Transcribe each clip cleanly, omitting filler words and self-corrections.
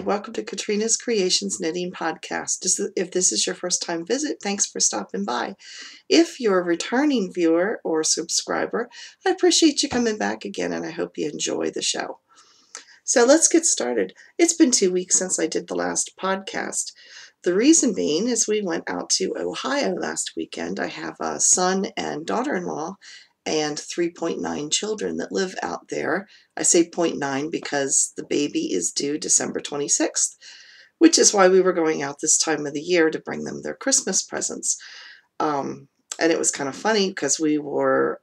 welcome to Katrina's Creations Knitting Podcast. If this is your first time visit, thanks for stopping by. If you're a returning viewer or subscriber, I appreciate you coming back again and I hope you enjoy the show. So let's get started. It's been 2 weeks since I did the last podcast. The reason being is we went out to Ohio last weekend. I have a son and daughter-in-law and 3.9 children that live out there. I say 0.9 because the baby is due December 26th, which is why we were going out this time of the year to bring them their Christmas presents. And it was kind of funny because we were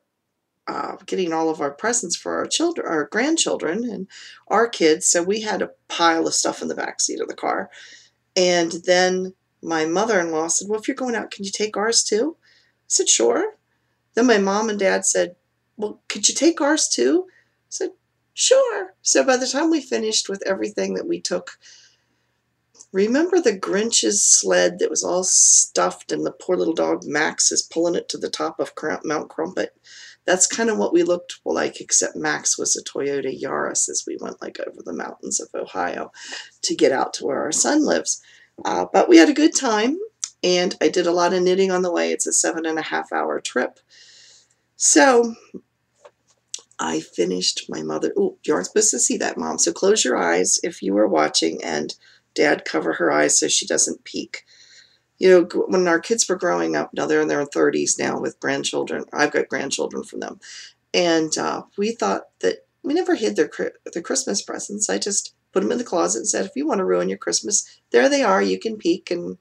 getting all of our presents for our children, our grandchildren, and our kids. So we had a pile of stuff in the back seat of the car. And then my mother-in-law said, "Well, if you're going out, can you take ours too?" I said, "Sure." Then my mom and dad said, "Well, could you take ours too?" I said, "Sure." So by the time we finished with everything that we took, remember the Grinch's sled that was all stuffed and the poor little dog Max is pulling it to the top of Mount Crumpet? That's kind of what we looked like, except Max was a Toyota Yaris as we went like over the mountains of Ohio to get out to where our son lives. But we had a good time, and I did a lot of knitting on the way. It's a 7.5-hour trip. So I finished my mother. Oh, you aren't supposed to see that, Mom. So close your eyes if you were watching, and Dad, cover her eyes so she doesn't peek. You know, when our kids were growing up, now they're in their 30s now with grandchildren. I've got grandchildren from them. And we thought that we never hid their Christmas presents. I just put them in the closet and said, if you want to ruin your Christmas, there they are. You can peek. And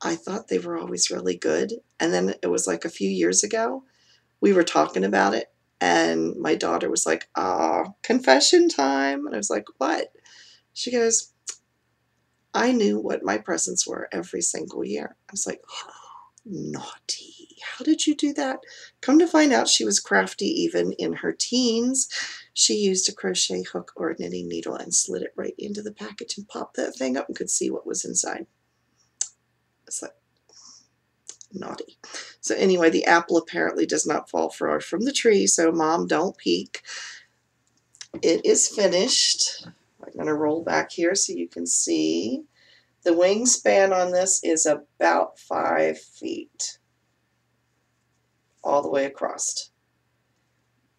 I thought they were always really good. And then it was like a few years ago, we were talking about it. And my daughter was like, confession time. And I was like, what? She goes, I knew what my presents were every single year. I was like, oh, naughty. How did you do that? Come to find out, she was crafty even in her teens. She used a crochet hook or a knitting needle and slid it right into the package and popped that thing up and could see what was inside. It's like, naughty. So anyway, the apple apparently does not fall far from the tree, so Mom, don't peek. It is finished. I'm going to roll back here so you can see. The wingspan on this is about 5 feet all the way across.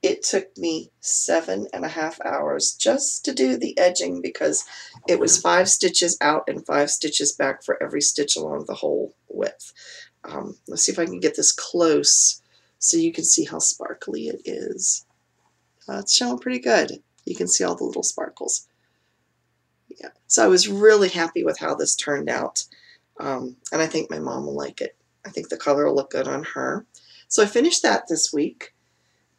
It took me 7.5 hours just to do the edging because it was 5 stitches out and 5 stitches back for every stitch along the whole width. Let's see if I can get this close so you can see how sparkly it is. It's showing pretty good. You can see all the little sparkles. Yeah. So I was really happy with how this turned out. And I think my mom will like it. I think the color will look good on her. So I finished that this week.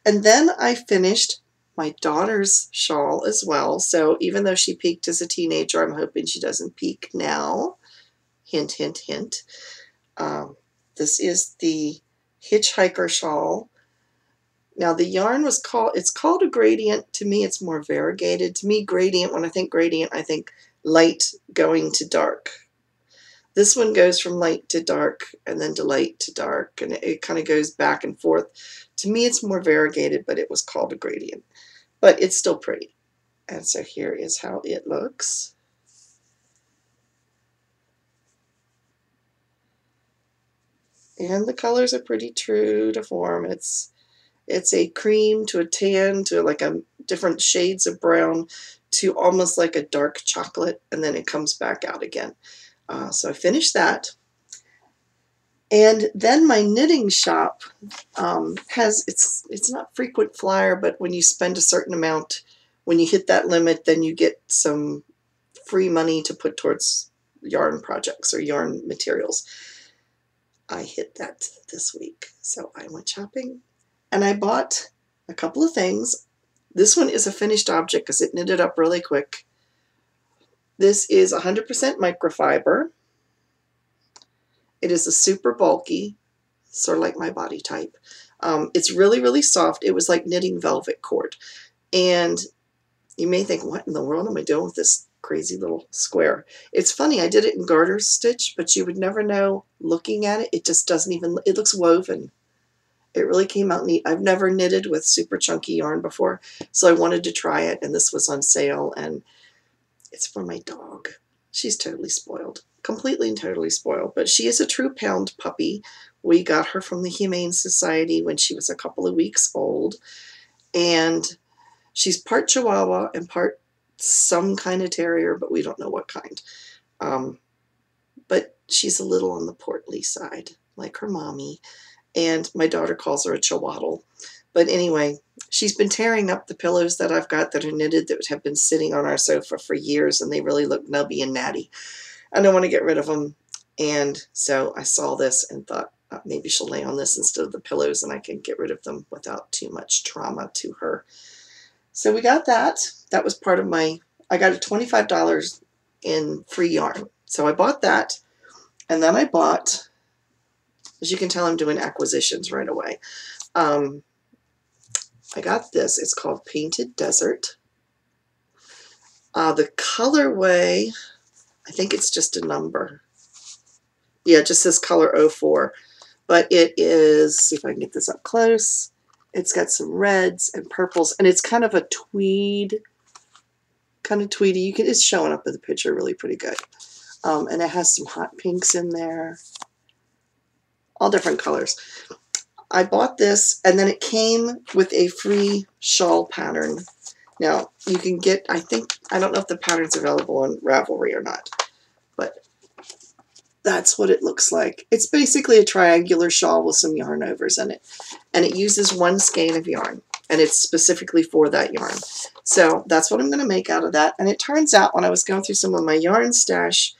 And then I finished my daughter's shawl as well. So even though she peaked as a teenager, I'm hoping she doesn't peak now. Hint, hint, hint. This is the Hitchhiker shawl. Now the yarn was it's called a gradient. To me, it's more variegated. To me, gradient, when I think gradient, I think light going to dark. This one goes from light to dark and then to light to dark, and it kind of goes back and forth. To me, it's more variegated, but it was called a gradient. But it's still pretty. And so here is how it looks. And the colors are pretty true to form. It's a cream to a tan to like a different shades of brown to almost like a dark chocolate, and then it comes back out again. So I finished that. And then my knitting shop has, it's not frequent flyer, but when you spend a certain amount, when you hit that limit, then you get some free money to put towards yarn projects or yarn materials. I hit that this week. So I went shopping. And I bought a couple of things. This one is a finished object because it knitted up really quick. This is 100% microfiber. It is a super bulky, sort of like my body type. It's really, really soft. It was like knitting velvet cord. And you may think, what in the world am I doing with this crazy little square? It's funny, I did it in garter stitch, but you would never know looking at it. It just doesn't even, it looks woven. It really came out neat. I've never knitted with super chunky yarn before, so I wanted to try it, and this was on sale, and it's for my dog. She's totally spoiled. Completely and totally spoiled. But she is a true pound puppy. We got her from the Humane Society when she was a couple of weeks old. And she's part Chihuahua and part some kind of terrier, but we don't know what kind. But she's a little on the portly side, like her mommy. And my daughter calls her a Chihuahua. But anyway, she's been tearing up the pillows that I've got that are knitted that have been sitting on our sofa for years, and they really look nubby and natty. I don't want to get rid of them. And so I saw this and thought maybe she'll lay on this instead of the pillows, and I can get rid of them without too much trauma to her. So we got that. That was part of my, I got a $25 in free yarn. So I bought that. And then I bought, as you can tell, I'm doing acquisitions right away. I got this. It's called Painted Desert. The colorway, I think it's just a number. Yeah, it just says color 04. But it is, see if I can get this up close. It's got some reds and purples, and it's kind of a tweed, kind of tweedy. It's showing up in the picture really pretty good. And it has some hot pinks in there. All different colors. I bought this, and then it came with a free shawl pattern. Now, you can get, I don't know if the pattern's available on Ravelry or not, but that's what it looks like. It's basically a triangular shawl with some yarn overs in it, and it uses one skein of yarn, and it's specifically for that yarn. So that's what I'm going to make out of that, and it turns out when I was going through some of my yarn stash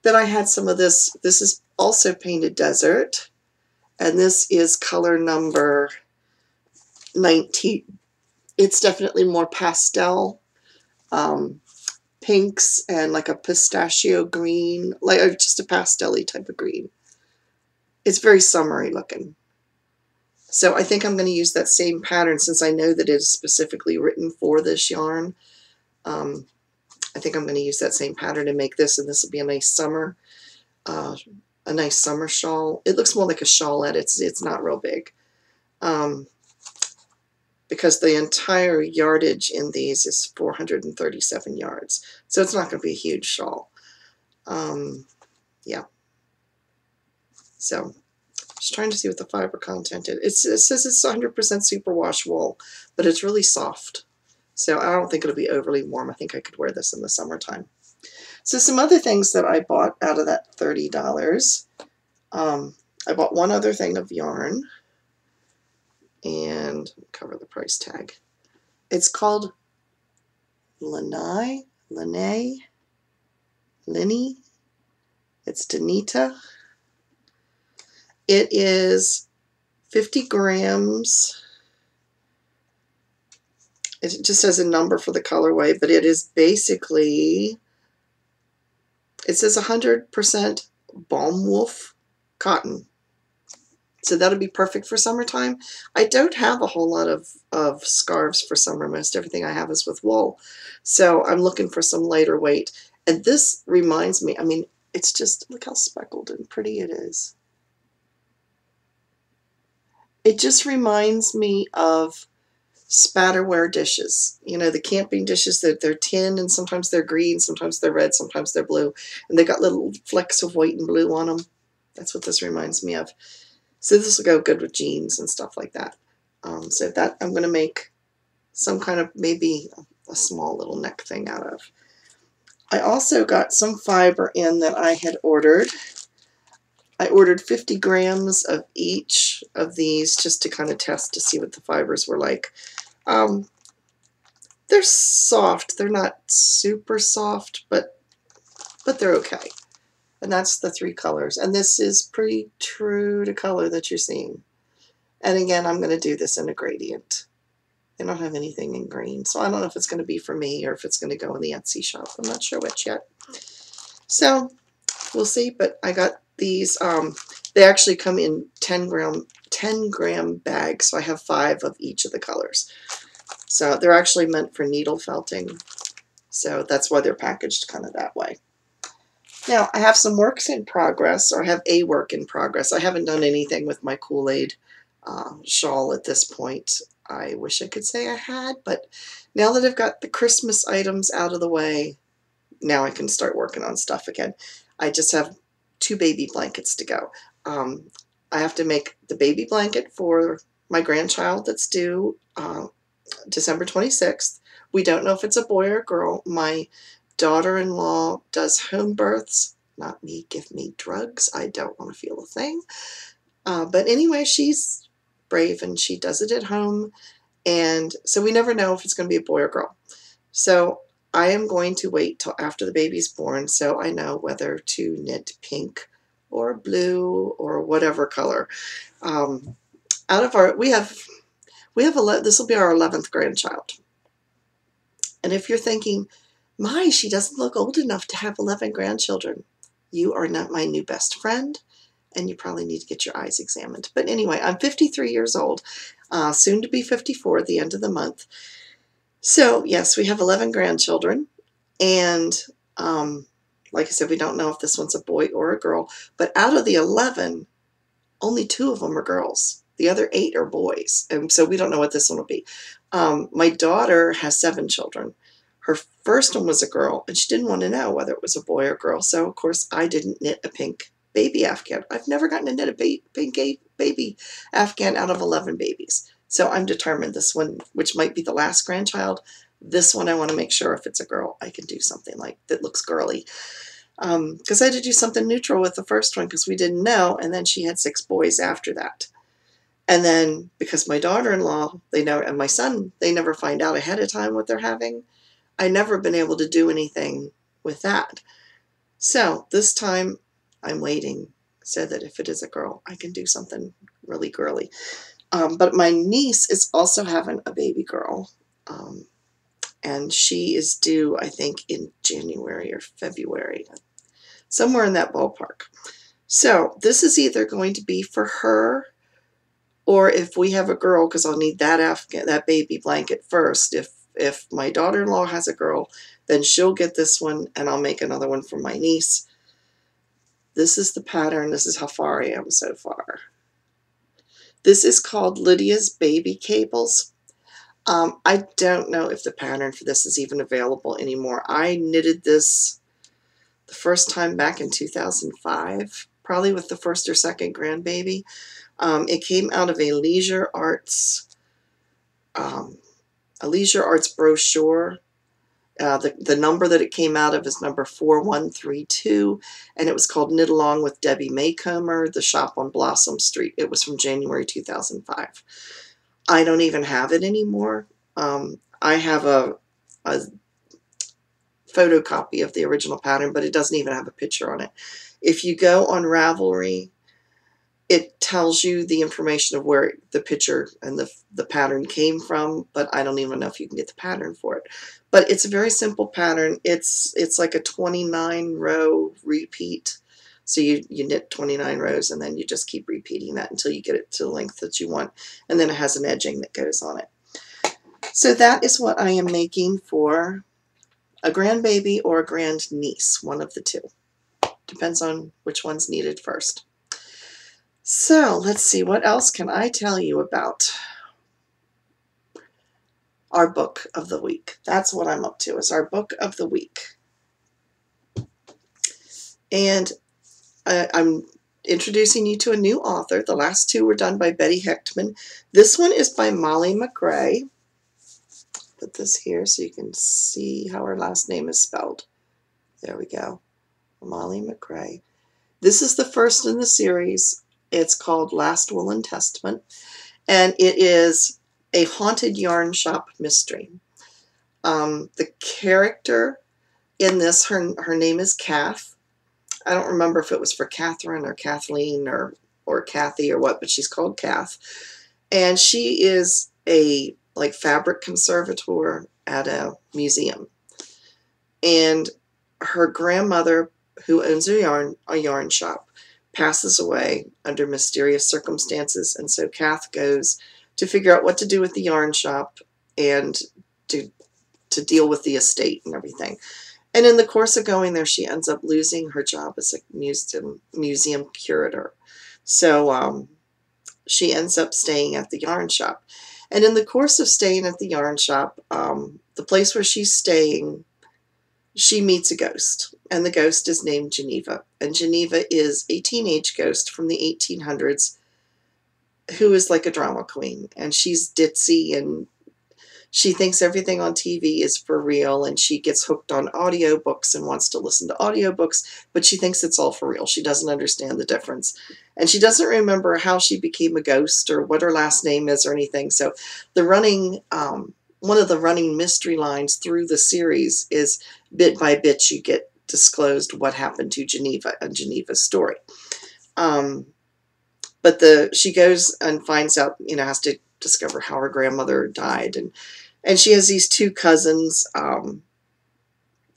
that I had some of this. This is also Painted Desert. And this is color number 19. It's definitely more pastel, pinks and like a pistachio green, like just a pastel-y type of green. It's very summery looking. So I think I'm going to use that same pattern since I know that it is specifically written for this yarn. I think I'm going to use that same pattern to make this, and this will be a nice summer shawl. It looks more like a shawlette. It's not real big. Because the entire yardage in these is 437 yards. So it's not going to be a huge shawl. Yeah. So just trying to see what the fiber content is. It says it's 100% superwash wool, but it's really soft. So I don't think it'll be overly warm. I think I could wear this in the summertime. So some other things that I bought out of that $30. I bought one other thing of yarn, and cover the price tag. It's called Linny. It's Danita. It is 50 grams. It just has a number for the colorway, but it is basically, it says 100% balm wolf cotton. So that'll be perfect for summertime. I don't have a whole lot of scarves for summer. Most everything I have is with wool. So I'm looking for some lighter weight. And this reminds me, I mean, it's just, look how speckled and pretty it is. It just reminds me of spatterware dishes. You know, the camping dishes, that they're tin, and sometimes they're green, sometimes they're red, sometimes they're blue. And they got little flecks of white and blue on them. That's what this reminds me of. So this will go good with jeans and stuff like that. So that I'm going to make some kind of, maybe a small little neck thing out of. I also got some fiber in that I had ordered. I ordered 50 grams of each of these just to kind of test to see what the fibers were like. They're soft. They're not super soft, but they're okay. And that's the 3 colors. And this is pretty true to color that you're seeing. And again, I'm going to do this in a gradient. They don't have anything in green, so I don't know if it's going to be for me or if it's going to go in the Etsy shop. I'm not sure which yet. So we'll see, but I got these. They actually come in 10 gram bags, so I have 5 of each of the colors. So they're actually meant for needle felting. So that's why they're packaged kind of that way. Now, I have some works in progress, or I have a work in progress. I haven't done anything with my Kool-Aid shawl at this point. I wish I could say I had, but now that I've got the Christmas items out of the way, now I can start working on stuff again. I just have 2 baby blankets to go. I have to make the baby blanket for my grandchild that's due December 26th. We don't know if it's a boy or a girl. My daughter-in-law does home births. Not me, give me drugs. I don't want to feel a thing. But anyway, she's brave and she does it at home. And so we never know if it's going to be a boy or girl. So I am going to wait till after the baby's born so I know whether to knit pink or blue or whatever color. Out of our, we have this will be our 11th grandchild. And if you're thinking, my, she doesn't look old enough to have 11 grandchildren, you are not my new best friend, and you probably need to get your eyes examined. But anyway, I'm 53 years old, soon to be 54 at the end of the month. So yes, we have 11 grandchildren, and like I said, we don't know if this one's a boy or a girl, but out of the 11, only 2 of them are girls. The other 8 are boys, and so we don't know what this one will be. My daughter has 7 children. Her first one was a girl, and she didn't want to know whether it was a boy or girl, so of course I didn't knit a pink baby Afghan. I've never gotten to knit a pink baby Afghan out of 11 babies. So I'm determined this one, which might be the last grandchild, this one I want to make sure if it's a girl, I can do something like that looks girly. Because I had to do something neutral with the first one because we didn't know, and then she had 6 boys after that. And then because my daughter-in-law, and my son, they never find out ahead of time what they're having, I never been able to do anything with that. So this time I'm waiting so that if it is a girl, I can do something really girly. But my niece is also having a baby girl, and she is due, I think, in January or February, somewhere in that ballpark. So this is either going to be for her, or if we have a girl, because I'll need that baby blanket first. If my daughter-in-law has a girl, then she'll get this one, and I'll make another one for my niece. This is the pattern. This is how far I am so far. This is called Lydia's Baby Cables. I don't know if the pattern for this is even available anymore. I knitted this the first time back in 2005, probably with the first or second grandbaby. It came out of a Leisure Arts brochure. The number that it came out of is number 4132, and it was called Knit Along with Debbie Maycomer, the shop on Blossom Street. It was from January 2005. I don't even have it anymore. I have a photocopy of the original pattern, but it doesn't even have a picture on it. If you go on Ravelry, it tells you the information of where the picture and the pattern came from, but I don't even know if you can get the pattern for it. But it's a very simple pattern. It's like a 29-row repeat. So you knit 29 rows, and then you just keep repeating that until you get it to the length that you want. And then it has an edging that goes on it. So that is what I am making for a grandbaby or a grandniece, one of the two. Depends on which one's needed first. So let's see, what else can I tell you about our book of the week? That's what I'm up to, is our book of the week. And I'm introducing you to a new author. The last 2 were done by Betty Hechtman. This one is by Molly McRae. Put this here so you can see how her last name is spelled. There we go. Molly McRae. This is the first in the series. It's called Last Will and Testament, and it is a haunted yarn shop mystery. The character in this, her name is Kath. I don't remember if it was for Catherine or Kathleen or Kathy or what, but she's called Kath. And she is a fabric conservator at a museum. And her grandmother, who owns a yarn shop, passes away under mysterious circumstances, and so Kath goes to figure out what to do with the yarn shop and to deal with the estate and everything. And in the course of going there, she ends up losing her job as a museum curator. So she ends up staying at the yarn shop. And in the course of staying at the yarn shop, the place where she's staying she meets a ghost, and the ghost is named Geneva. And Geneva is a teenage ghost from the 1800s who is like a drama queen. And she's ditzy, and she thinks everything on TV is for real, and she gets hooked on audiobooks and wants to listen to audiobooks, but she thinks it's all for real. She doesn't understand the difference. And she doesn't remember how she became a ghost or what her last name is or anything. So the running, one of the running mystery lines through the series is bit by bit you get disclosed what happened to Geneva and Geneva's story. But she goes and finds out, has to discover how her grandmother died. And she has these two cousins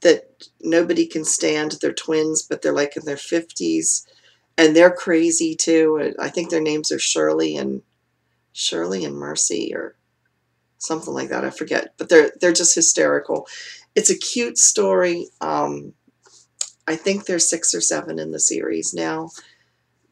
that nobody can stand. They're twins, but they're like in their 50s. And they're crazy too. I think their names are Shirley and Mercy or something like that. I forget. But they're just hysterical. It's a cute story. I think there's 6 or 7 in the series now.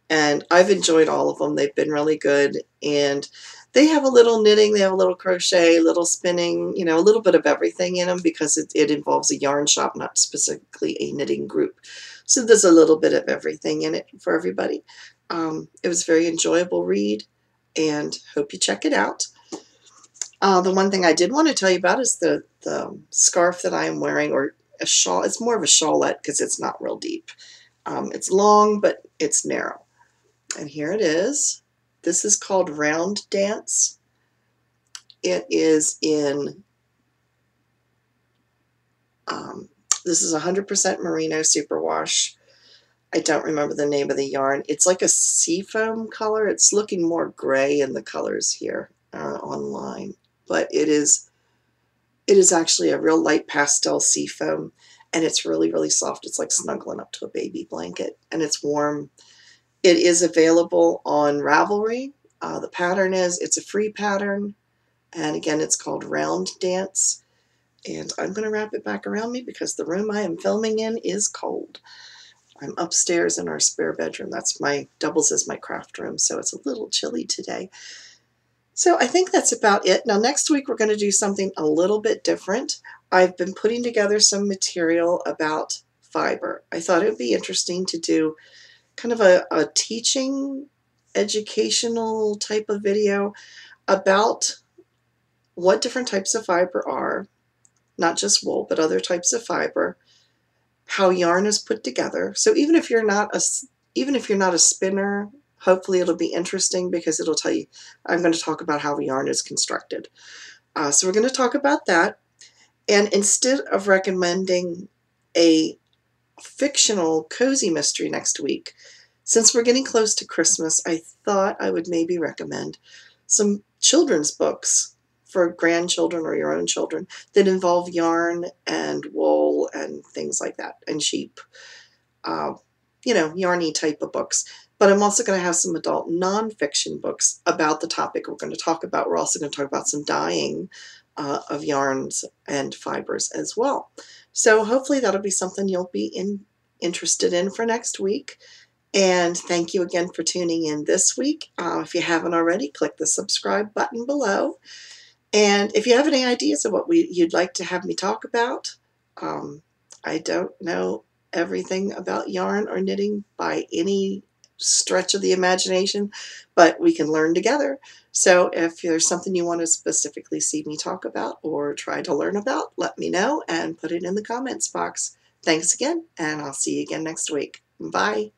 And I've enjoyed all of them. They've been really good. And they have a little knitting, they have a little crochet, a little spinning, a little bit of everything in them because it involves a yarn shop, not specifically a knitting group. So there's a little bit of everything in it for everybody. It was a very enjoyable read, and hope you check it out. The one thing I did want to tell you about is the scarf that I am wearing, or a shawl. It's more of a shawlette because it's not real deep. It's long, but it's narrow. And here it is. This is called Round Dance. It is in, this is 100% merino superwash. I don't remember the name of the yarn. It's like a seafoam color. It's looking more gray in the colors here online. But it is actually a real light pastel seafoam. And it's really, really soft. It's like snuggling up to a baby blanket. And it's warm. It is available on Ravelry. The pattern it's a free pattern. And again, it's called Round Dance. And I'm going to wrap it back around me because the room I am filming in is cold. I'm upstairs in our spare bedroom. That's doubles as my craft room, so it's a little chilly today. So I think that's about it. Now next week we're going to do something a little bit different. I've been putting together some material about fiber. I thought it would be interesting to do kind of a teaching, educational type of video about what different types of fiber are, not just wool, but other types of fiber, how yarn is put together. So even if you're not a spinner, hopefully it'll be interesting because it'll tell you, I'm going to talk about how yarn is constructed. So we're going to talk about that. And instead of recommending a fictional cozy mystery next week, since we're getting close to Christmas, I thought I would maybe recommend some children's books for grandchildren or your own children that involve yarn and wool and things like that, and sheep, yarny type of books. But I'm also going to have some adult nonfiction books about the topic we're going to talk about. We're also going to talk about some dyeing of yarns and fibers as well. So hopefully that'll be something you'll be interested in for next week. And thank you again for tuning in this week. If you haven't already, click the subscribe button below. And if you have any ideas of what you'd like to have me talk about, I don't know everything about yarn or knitting by any stretch of the imagination, but we can learn together. So if there's something you want to specifically see me talk about or try to learn about, let me know and put it in the comments box. Thanks again, and I'll see you again next week. Bye.